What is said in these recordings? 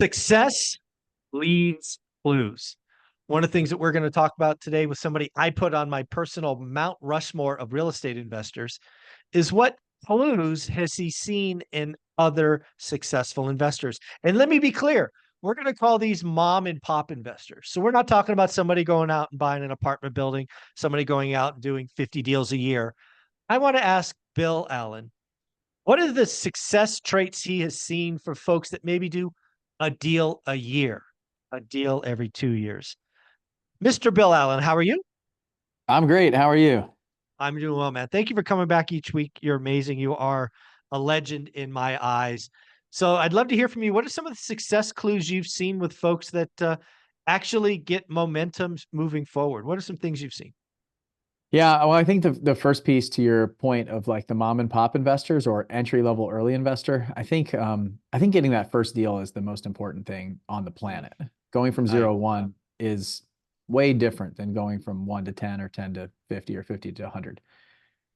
Success leads clues. One of the things that we're going to talk about today with somebody I put on my personal Mount Rushmore of real estate investors is what clues has he seen in other successful investors? And let me be clear, we're going to call these mom and pop investors. So we're not talking about somebody going out and buying an apartment building, somebody going out and doing 50 deals a year. I want to ask Bill Allen, what are the success traits he has seen for folks that maybe do a deal a year, a deal every 2 years? Mr. Bill Allen, how are you? I'm great. How are you? I'm doing well, man. Thank you for coming back each week. You're amazing. You are a legend in my eyes. So I'd love to hear from you. What are some of the success clues you've seen with folks that actually get momentum moving forward? What are some things you've seen? Yeah, well, I think the first piece to your point of like the mom and pop investors or entry level early investor, I think getting that first deal is the most important thing on the planet. Going from I 0 to 1 is way different than going from 1 to 10 or 10 to 50 or 50 to 100.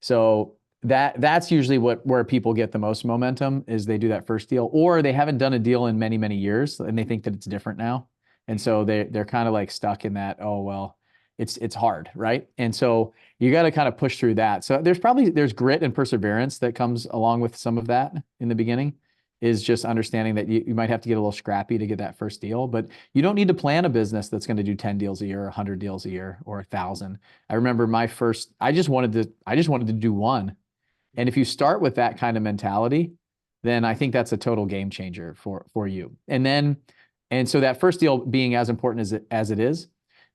So that's usually where people get the most momentum is they do that first deal, or they haven't done a deal in many, many years and they think that it's different now. And so they're kind of like stuck in that, oh well, it's hard, right? And so you got to kind of push through that. So there's grit and perseverance that comes along with some of that in the beginning, is just understanding that you might have to get a little scrappy to get that first deal, but you don't need to plan a business that's going to do 10 deals a year, 100 deals a year, or 1,000. I remember I just wanted to do one. And if you start with that kind of mentality, then I think that's a total game changer for you. And so that first deal being as important as it is,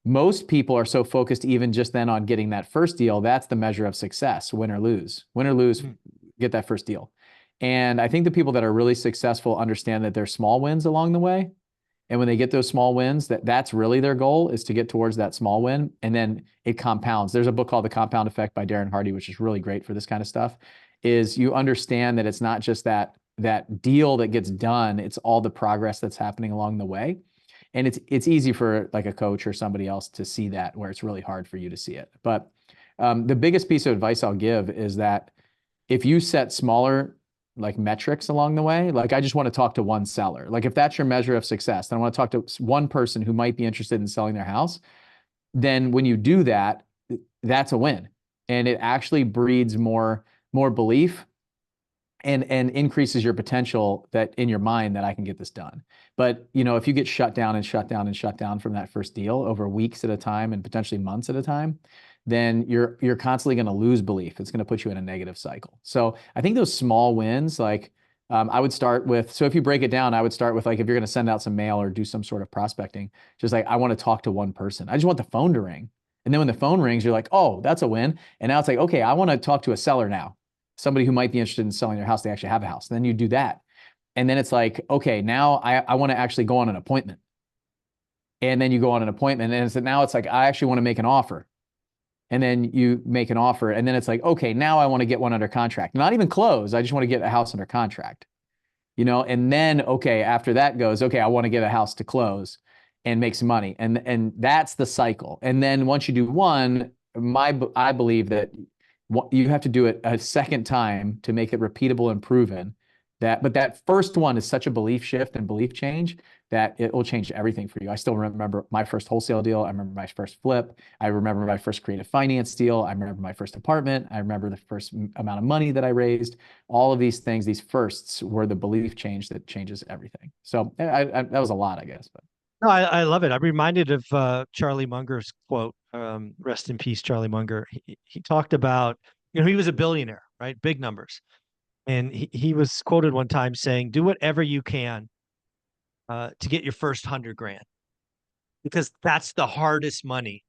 most people are so focused even just then on getting that first deal. That's the measure of success, win or lose, Mhm. get that first deal. And I think the people that are really successful understand that there's small wins along the way. And when they get those small wins, that's really their goal, is to get towards that small win. And then it compounds. There's a book called The Compound Effect by Darren Hardy, which is really great for this kind of stuff, is you understand that it's not just that deal that gets done, it's all the progress that's happening along the way. And it's easy for like a coach or somebody else to see that, where it's really hard for you to see it. But the biggest piece of advice I'll give is that if you set smaller like metrics along the way, like I just want to talk to one seller. Like if that's your measure of success, then I want to talk to one person who might be interested in selling their house. Then when you do that, that's a win. And it actually breeds more belief and increases your potential that in your mind that I can get this done. But if you get shut down and shut down and shut down from that first deal over weeks at a time and potentially months at a time, then you're constantly going to lose belief. It's going to put you in a negative cycle. So I think those small wins, like I would start with, so if you break it down, I would start with like, if you're going to send out some mail or do some sort of prospecting, just like, I want to talk to one person. I just want the phone to ring. And then when the phone rings, you're like, oh, that's a win. And now it's like, okay, I want to talk to a seller now, somebody who might be interested in selling their house. They actually have a house. And then you do that. And then it's like, okay, now I want to actually go on an appointment. And then you go on an appointment and so now it's like, I actually want to make an offer. And then you make an offer. And then it's like, okay, now I want to get one under contract. Not even close. I just want to get a house under contract, and then, okay, after that goes, okay, I want to get a house to close and make some money. And that's the cycle. And then once you do one, I believe that you have to do it a second time to make it repeatable and proven. But that first one is such a belief shift and belief change that it will change everything for you. I still remember my first wholesale deal. I remember my first flip. I remember my first creative finance deal. I remember my first apartment. I remember the first amount of money that I raised. All of these things, these firsts, were the belief change that changes everything. So that was a lot, I guess. But No, I love it. I'm reminded of Charlie Munger's quote. Rest in peace, Charlie Munger. He talked about, he was a billionaire, right? Big numbers. And he was quoted one time saying, do whatever you can to get your first 100 grand, because that's the hardest money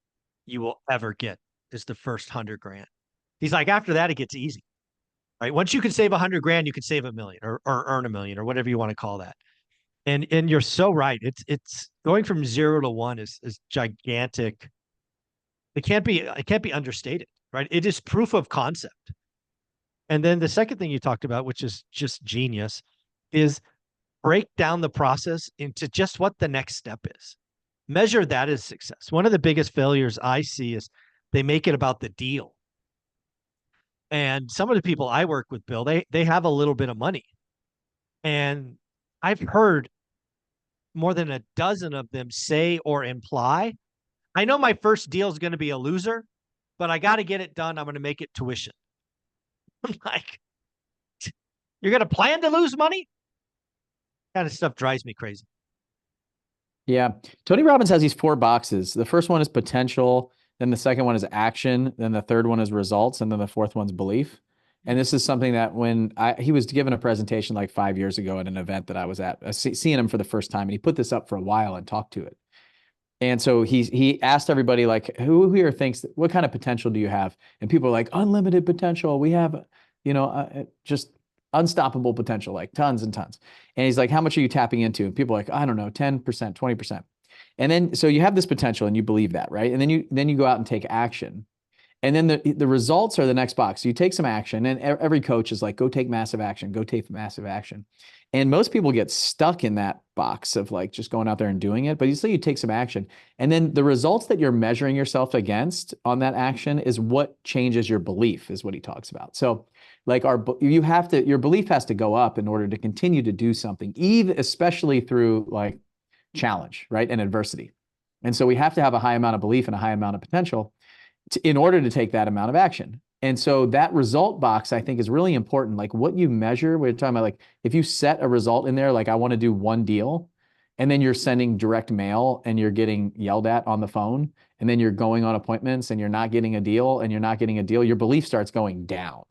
you will ever get, is the first 100 grand. He's like, after that, it gets easy, right? Once you can save 100 grand, you can save a million or earn a million or whatever you want to call that. And you're so right. It's going from 0 to 1 is gigantic. It can't be understated, right? It is proof of concept. And then the second thing you talked about, which is just genius, is break down the process into just what the next step is. Measure that as success. One of the biggest failures I see is they make it about the deal. And some of the people I work with, Bill, they have a little bit of money. And I've heard more than a dozen of them say or imply, I know my first deal is going to be a loser, but I got to get it done. I'm going to make it tuition. I'm like, you're going to plan to lose money? Kind of stuff drives me crazy. Yeah. Tony Robbins has these 4 boxes. The first one is potential. Then the second one is action. Then the third one is results. And then the fourth one's belief. And this is something that when he was given a presentation like 5 years ago at an event that I was at, seeing him for the first time, and he put this up for a while and talked to it. And so he asked everybody, like, who here thinks, what kind of potential do you have? And people are like, unlimited potential. We have, just unstoppable potential, like tons and tons. And he's like, how much are you tapping into? And people are like, I don't know, 10%, 20%. And then, so you have this potential and you believe that, right? And then you go out and take action. And then the results are the next box. So you take some action, and every coach is like, go take massive action, go take massive action. And most people get stuck in that box of like just going out there and doing it. But you take some action. And then the results that you're measuring yourself against on that action is what changes your belief, is what he talks about. So like your belief has to go up in order to continue to do something, even especially through like challenge, right? And adversity. And so we have to have a high amount of belief and a high amount of potential in order to take that amount of action. And so that result box, I think, is really important. Like what you measure, we're talking about, like if you set a result in there, like I want to do one deal, and then you're sending direct mail and you're getting yelled at on the phone, and then you're going on appointments and you're not getting a deal and you're not getting a deal, your belief starts going down.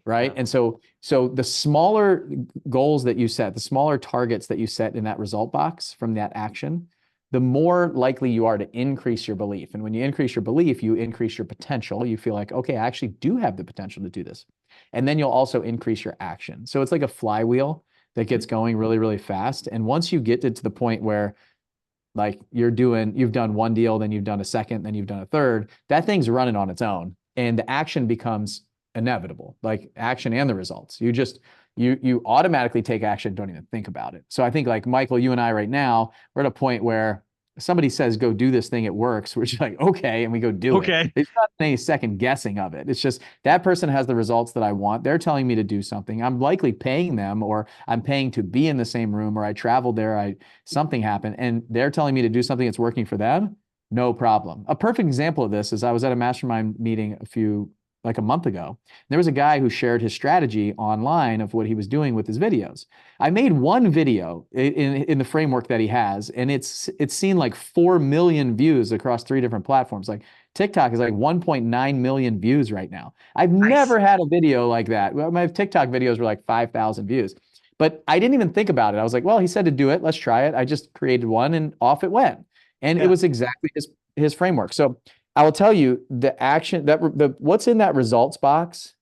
Right. Yeah. And so the smaller goals that you set, the smaller targets that you set in that result box from that action, the more likely you are to increase your belief. And when you increase your belief, you increase your potential. You feel like, okay, I actually do have the potential to do this. And then you'll also increase your action. So it's like a flywheel that gets going really, really fast. And once you get to the point where like you've done one deal, then you've done a second, then you've done a third, that thing's running on its own. And the action becomes inevitable, like action and the results. You automatically take action, don't even think about it. So I think like Michael, you and I right now, we're at a point where somebody says, go do this thing, it works. We're just like, okay, and we go do it. It's not any second guessing of it. It's just that person has the results that I want. They're telling me to do something. I'm likely paying them, or I'm paying to be in the same room, or I traveled there, something happened, and they're telling me to do something that's working for them. No problem. A perfect example of this is I was at a mastermind meeting like a month ago. There was a guy who shared his strategy online of what he was doing with his videos. I made one video in the framework that he has, and it's seen like 4 million views across 3 different platforms. Like TikTok is like 1.9 million views right now. I've never had a video like that. My TikTok videos were like 5,000 views, but I didn't even think about it. I was like, well, he said to do it. Let's try it. I just created one and off it went. And it was exactly his framework. So I will tell you the action what's in that results box.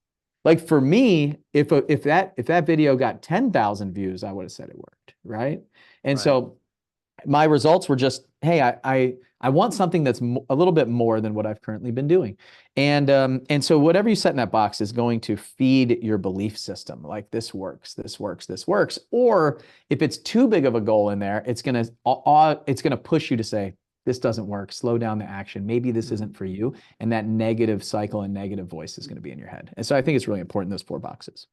Like for me, if that video got 10,000 views, I would have said it worked, right? And so my results were just, hey, I want something that's a little bit more than what I've currently been doing. And so whatever you set in that box is going to feed your belief system. Like this works, this works, this works. Or if it's too big of a goal in there, it's gonna push you to say, this doesn't work, slow down the action. Maybe this isn't for you. And that negative cycle and negative voice is going to be in your head. And so I think it's really important, those 4 boxes.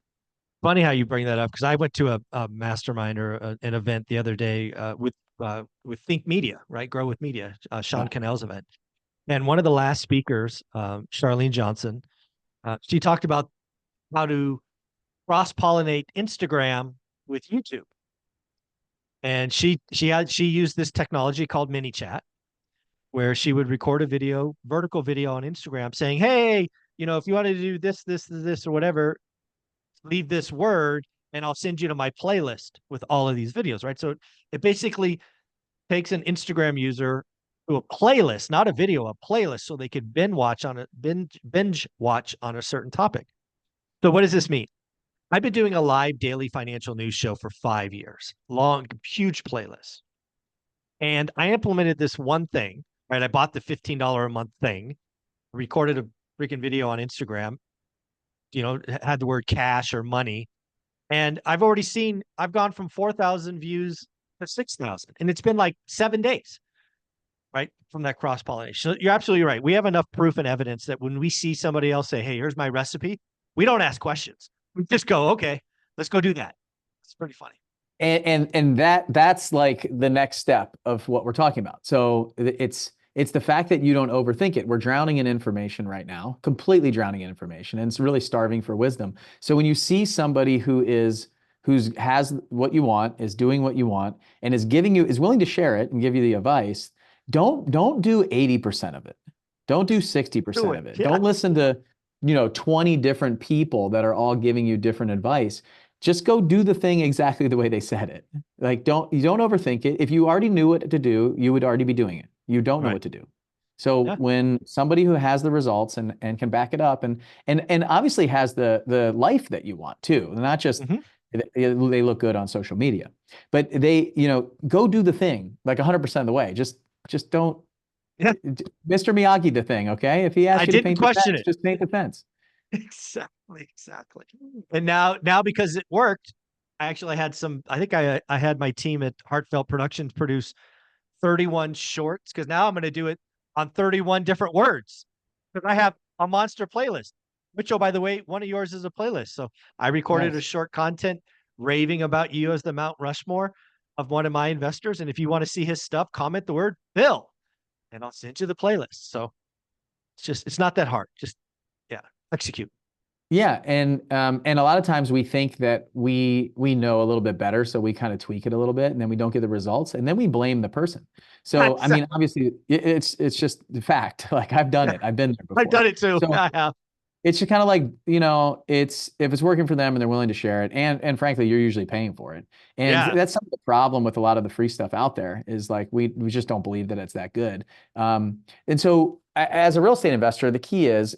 Funny how you bring that up, because I went to a mastermind or an event the other day with Think Media, right? Grow with Media, Sean Cannell's event. And one of the last speakers, Charlene Johnson, she talked about how to cross-pollinate Instagram with YouTube. And she used this technology called mini chat, where she would record a video, vertical video on Instagram saying, hey, if you want to do this, or whatever, leave this word and I'll send you to my playlist with all of these videos, right? So it basically takes an Instagram user to a playlist, not a video, a playlist, so they could binge watch on a certain topic. So what does this mean? I've been doing a live daily financial news show for 5 years, long, huge playlist. And I implemented this one thing, right? I bought the $15 a month thing, recorded a freaking video on Instagram, had the word cash or money. And I've gone from 4,000 views to 6,000. And it's been like 7 days, right? From that cross pollination. So you're absolutely right. We have enough proof and evidence that when we see somebody else say, hey, here's my recipe, we don't ask questions. We just go, okay, let's go do that. It's pretty funny. And that's like the next step of what we're talking about. So it's the fact that you don't overthink it. We're drowning in information right now, completely drowning in information, and it's really starving for wisdom. So when you see somebody who has what you want, is doing what you want, and is willing to share it and give you the advice, don't do 80% of it. Don't do 60% Do of it. it. Yeah. Don't listen to 20 different people that are all giving you different advice. Just go do the thing exactly the way they said it. Like you don't overthink it. If you already knew what to do, you would already be doing it. You don't know Right. what to do. So Yeah. when somebody who has the results and can back it up and obviously has the life that you want too, not just Hmm. they look good on social media, but they, go do the thing like 100% of the way. Just don't Yeah. Mr. Miyagi the thing, okay? If he I asks you to didn't paint the question fence, it. just paint the fence. Exactly. Exactly. And now because it worked, I actually had I think I had my team at Heartfelt Productions produce 31 shorts because now I'm going to do it on 31 different words because I have a monster playlist. Which, oh, by the way, one of yours is a playlist. So I recorded a Nice. short content raving about you as the Mount Rushmore of one of my investors. And if you want to see his stuff, comment the word Bill and I'll send you the playlist. So it's not that hard. Just, yeah, execute. Yeah, and a lot of times we think that we know a little bit better, so we kind of tweak it a little bit, and then we don't get the results, and then we blame the person. So I mean, obviously, it's just the fact. Like I've done Yeah, it, I've been there I've before. done it too. So I have. it's just kind of like, it's if it's working for them and they're willing to share it, and frankly, you're usually paying for it. And Yeah. that's some of the problem with a lot of the free stuff out there is like we just don't believe that it's that good. And so as a real estate investor, the key is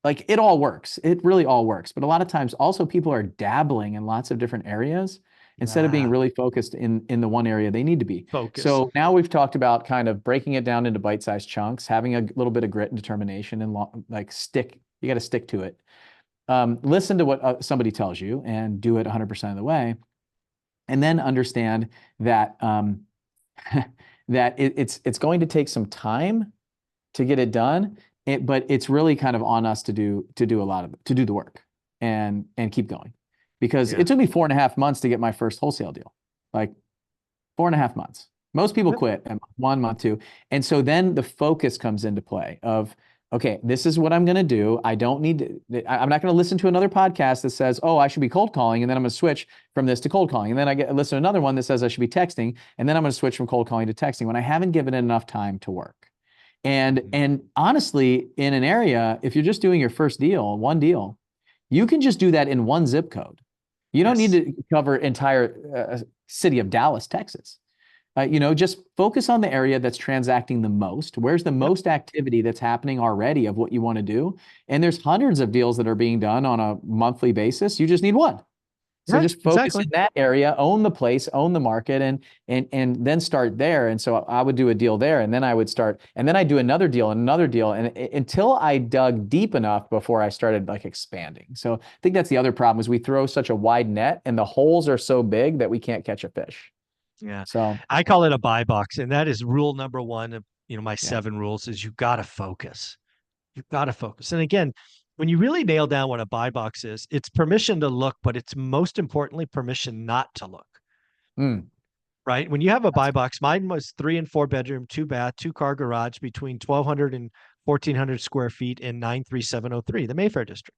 like it all works. It really all works. But a lot of times also people are dabbling in lots of different areas instead of being Yeah. really focused in the one area they need to be. Focus. So now we've talked about kind of breaking it down into bite-sized chunks, having a little bit of grit and determination and like you got to stick to it. Listen to what somebody tells you and do it 100% of the way. And then understand that that it's going to take some time to get it done, but it's really kind of on us to do to do the work and keep going. Because Yeah. it took me 4.5 months to get my first wholesale deal. Like 4.5 months. Most people Yep. quit at month one, month two. And so then the focus comes into play of, okay, this is what I'm going to do. I don't need to, I'm not going to listen to another podcast that says, oh, I should be cold calling. And then I'm going to switch from this to cold calling. And then listen to another one that says I should be texting. And then I'm going to switch from cold calling to texting when I haven't given it enough time to work. Mhm. And honestly, in an area, if you're just doing your first deal, one deal, you can just do that in one zip code. You don't need Yes. to cover entire city of Dallas, Texas. Just focus on the area that's transacting the most. Where's the Yep. most activity that's happening already of what you want to do? And there's hundreds of deals that are being done on a monthly basis. You just need one. So Yeah, just focus exactly. in that area, own the place, own the market, and then start there. And so I would do a deal there, and then I would start, and then I do another deal and another deal, and until I dug deep enough before I started like expanding. So I think that's the other problem is we throw such a wide net, and the holes are so big that we can't catch a fish. Yeah. So I call it a buy box. And that is rule number one of, my yeah. 7 rules is you got to focus. You've got to focus. And again, when you really nail down what a buy box is, it's permission to look, but it's most importantly permission not to look. Mm, Right. When you have a that's buy box, mine was 3 and 4 bedroom, 2 bath, 2 car garage between 1,200 and 1,400 square feet in 93703, the Mayfair district.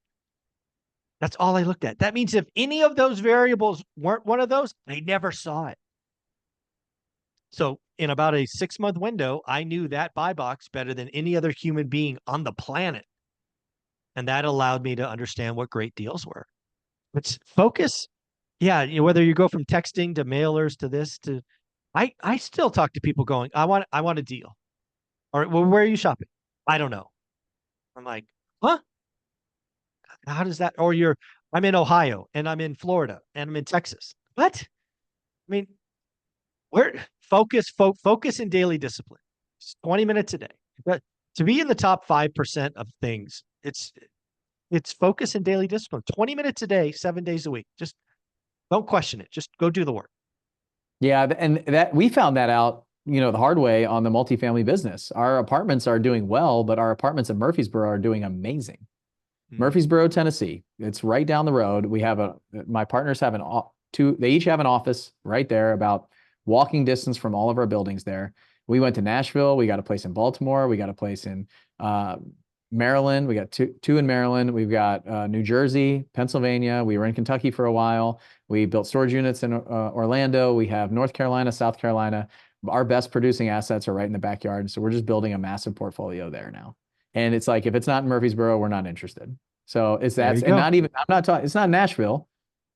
That's all I looked at. That means if any of those variables weren't one of those, I never saw it. So in about a 6-month window, I knew that buy box better than any other human being on the planet. And that allowed me to understand what great deals were. It's focus. Yeah, whether you go from texting to mailers to this to I still talk to people going, I want a deal. Or well, where are you shopping? I don't know. I'm like, huh? How does that? Or I'm in Ohio and I'm in Florida and I'm in Texas. What? I mean, where focus in daily discipline. It's 20 minutes a day. But to be in the top 5% of things, it's focus and daily discipline. 20 minutes a day, 7 days a week. Just don't question it. Just go do the work. Yeah, and that we found that out, the hard way on the multifamily business. Our apartments are doing well, but our apartments in Murfreesboro are doing amazing. Mm. Murfreesboro, Tennessee. It's right down the road. My partners have they each have an office right there, about walking distance from all of our buildings there. We went to Nashville. We got a place in Baltimore. We got a place in Maryland. We got two in Maryland. We've got New Jersey, Pennsylvania. We were in Kentucky for a while. We built storage units in Orlando. We have North Carolina, South Carolina. Our best producing assets are right in the backyard. So we're just building a massive portfolio there now. And it's like, if it's not in Murfreesboro, we're not interested. So There you and go. not even, I'm not talking, it's not Nashville.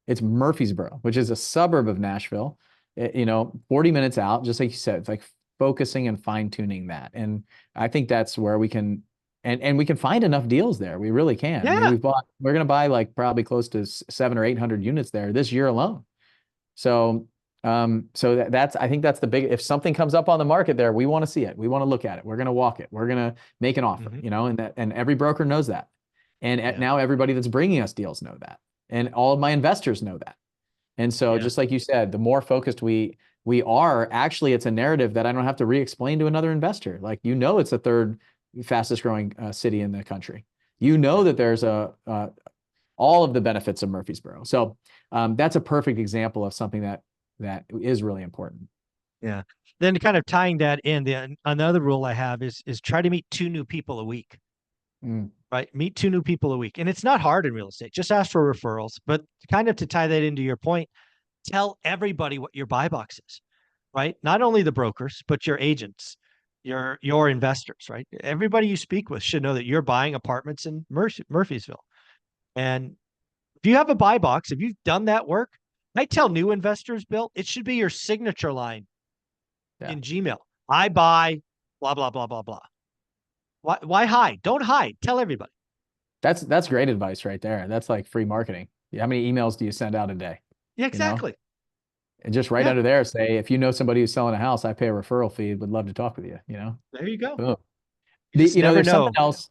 It's Murfreesboro, which is a suburb of Nashville, 40 minutes out, just like you said. It's like focusing and fine tuning that. And I think that's where we can, and we can find enough deals there. We really can. I mean, Yeah. we're going to buy like probably close to 700 or 800 units there this year alone. So, I think that's the big, if something comes up on the market there, we want to see it. We want to look at it. We're going to walk it. We're going to make an offer, and every broker knows that. And now everybody that's bringing us deals know that. And all of my investors know that. And so just like you said, the more focused we are, actually, it's a narrative that I don't have to re-explain to another investor. Like, it's the third fastest growing city in the country. That there's all of the benefits of Murfreesboro. So that's a perfect example of something that is really important. Yeah. Then kind of tying that in, another rule I have is try to meet 2 new people a week. Right? Meet 2 new people a week. And it's not hard in real estate. Just ask for referrals. But kind of to tie that into your point, tell everybody what your buy box is, right? Not only the brokers, but your agents, your investors, right? Everybody you speak with should know that you're buying apartments in Murfreesville. And if you have a buy box, if you've done that work, I tell new investors, Bill, it should be your signature line in Gmail. I buy blah, blah, blah, blah, blah. Why hide? Don't hide. Tell everybody. That's great advice right there. That's like free marketing. How many emails do you send out a day? Yeah, exactly. And just right under there, say, if you know somebody who's selling a house, I pay a referral fee. Would love to talk with you. There you go. Boom. You just never There's know. something else.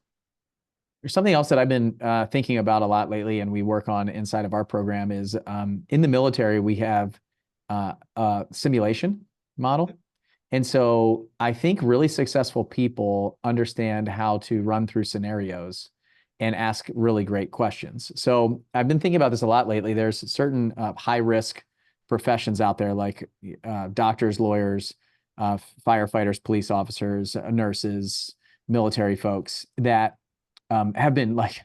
There's something else that I've been thinking about a lot lately, and we work on inside of our program is in the military, we have a simulation model. And so I think really successful people understand how to run through scenarios and ask really great questions. So I've been thinking about this a lot lately. There's certain high risk professions out there, like doctors, lawyers, firefighters, police officers, nurses, military folks that have been like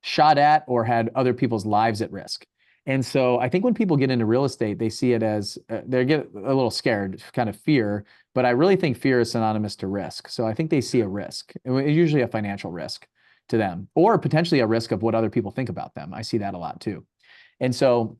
shot at or had other people's lives at risk. And so I think when people get into real estate, they see it as they get a little scared, kind of fear, but I really think fear is synonymous to risk. So I think they see a risk, usually a financial risk to them, or potentially a risk of what other people think about them. I see that a lot too. And so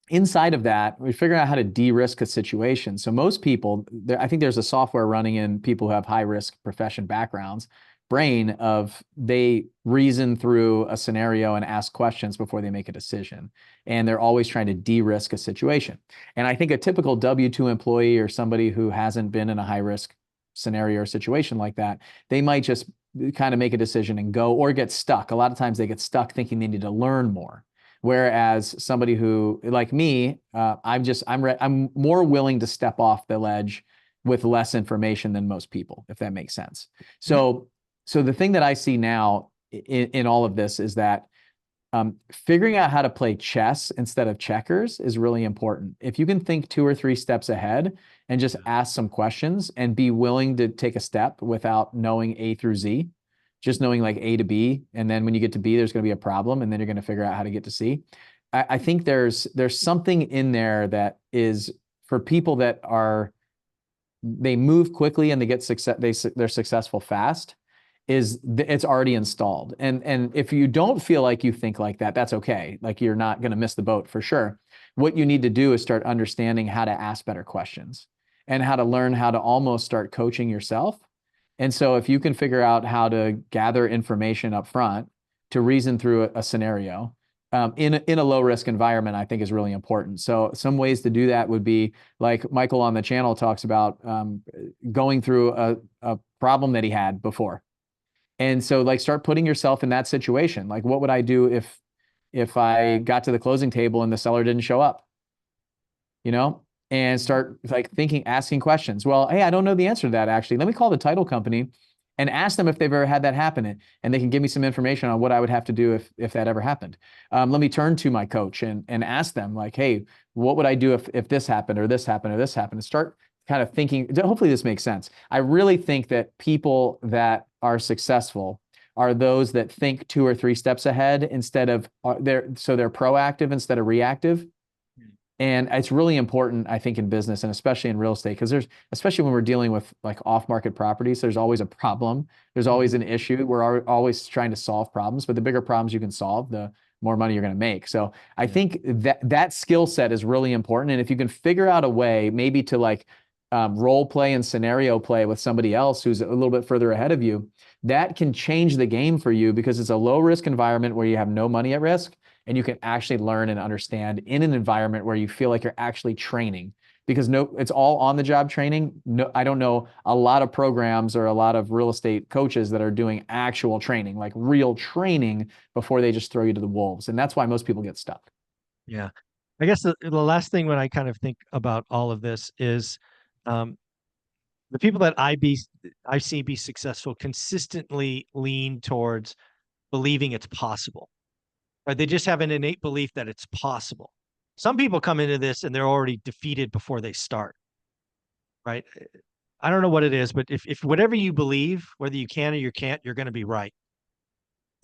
inside of that, we figure out how to de-risk a situation. So most people, I think there's a software running in people who have high risk profession backgrounds, brain of they reason through a scenario and ask questions before they make a decision. And they're always trying to de-risk a situation. And I think a typical W-2 employee or somebody who hasn't been in a high risk scenario or situation like that, they might just kind of make a decision and go, or get stuck. A lot of times they get stuck thinking they need to learn more. Whereas somebody who, like me, I'm more willing to step off the ledge with less information than most people, if that makes sense. So the thing that I see now in all of this is that figuring out how to play chess instead of checkers is really important. If you can think 2 or 3 steps ahead and just ask some questions and be willing to take a step without knowing A through Z, just knowing like A to B, and then when you get to B, there's going to be a problem, and then you're going to figure out how to get to C. I think there's something in there that is for people that they move quickly and they get they're successful fast. It's already installed. And if you don't feel like you think like that, that's okay. Like, you're not going to miss the boat for sure. What you need to do is start understanding how to ask better questions and how to learn how to almost start coaching yourself. And so if you can figure out how to gather information up front to reason through a scenario in a low risk environment, I think is really important. So some ways to do that would be like Michael on the channel talks about going through a problem that he had before. And so like start putting yourself in that situation. Like, what would I do if I got to the closing table and the seller didn't show up? And start like asking questions. Well, hey, I don't know the answer to that actually. Let me call the title company and ask them if they've ever had that happen, and they can give me some information on what I would have to do if that ever happened. Let me turn to my coach and ask them like, hey, what would I do if this happened or this happened or this happened? And start kind of thinking. Hopefully this makes sense. I really think that people that are successful are those that think 2 or 3 steps ahead instead of they're proactive instead of reactive. And it's really important, I think, in business and especially in real estate, because especially when we're dealing with like off-market properties, there's always a problem. There's always an issue. We're always trying to solve problems, but the bigger problems you can solve, the more money you're going to make. So I think that skill set is really important. And if you can figure out a way maybe to like role play and scenario play with somebody else who's a little bit further ahead of you, that can change the game for you, because it's a low risk environment where you have no money at risk. And you can actually learn and understand in an environment where you feel like you're actually training, because it's all on the job training. No, I don't know a lot of programs or a lot of real estate coaches that are doing actual training, like real training, before they just throw you to the wolves. And that's why most people get stuck. Yeah. I guess the last thing when I kind of think about all of this is the people that I see be successful consistently lean towards believing it's possible. Right? They just have an innate belief that it's possible. Some people come into this and they're already defeated before they start. Right? I don't know what it is, but if whatever you believe, whether you can or you can't, you're going to be right.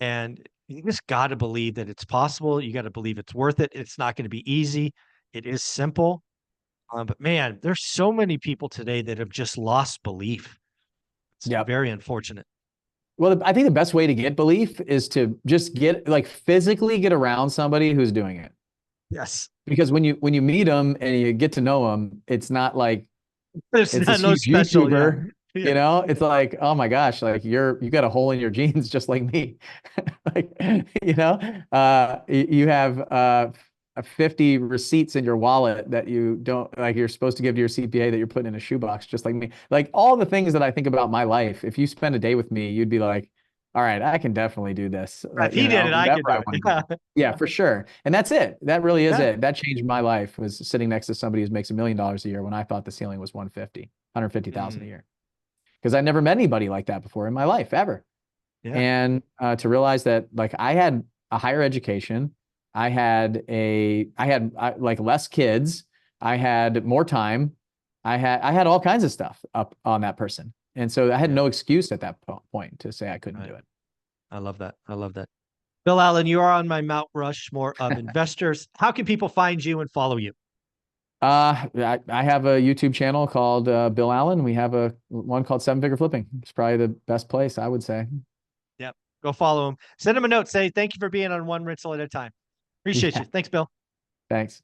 And you just got to believe that it's possible. You got to believe it's worth it. It's not going to be easy. It is simple. But man, there's so many people today that have just lost belief. It's very unfortunate. Well, I think the best way to get belief is to just physically get around somebody who's doing it. Yes. Because when you meet them and you get to know them, it's not like it's this no huge special YouTuber, yeah. It's like, oh my gosh, like you got a hole in your jeans just like me. Like, you have 50 receipts in your wallet that you don't like, you're supposed to give to your CPA that you're putting in a shoebox just like me. Like all the things that I think about my life, if you spend a day with me, you'd be like, all right, I can definitely do this. If he did it, I could do it. Yeah. Yeah, for sure. And that's it. That really is Yeah. it. That changed my life, was sitting next to somebody who makes $1 million a year when I thought the ceiling was 150,000 a year. Because I never met anybody like that before in my life, ever. Yeah. And to realize that like I had a higher education, I had like less kids, I had more time, I had all kinds of stuff up on that person. And so I had no excuse at that point to say I couldn't do it. I love that. I love that. Bill Allen, you are on my Mount Rushmore of investors. How can people find you and follow you? I have a YouTube channel called Bill Allen. We have one called 7-Figure Flipping. It's probably the best place, I would say. Yep. Go follow him. Send him a note. Say thank you for being on One Rental at a Time. Appreciate you. Thanks, Bill. Thanks.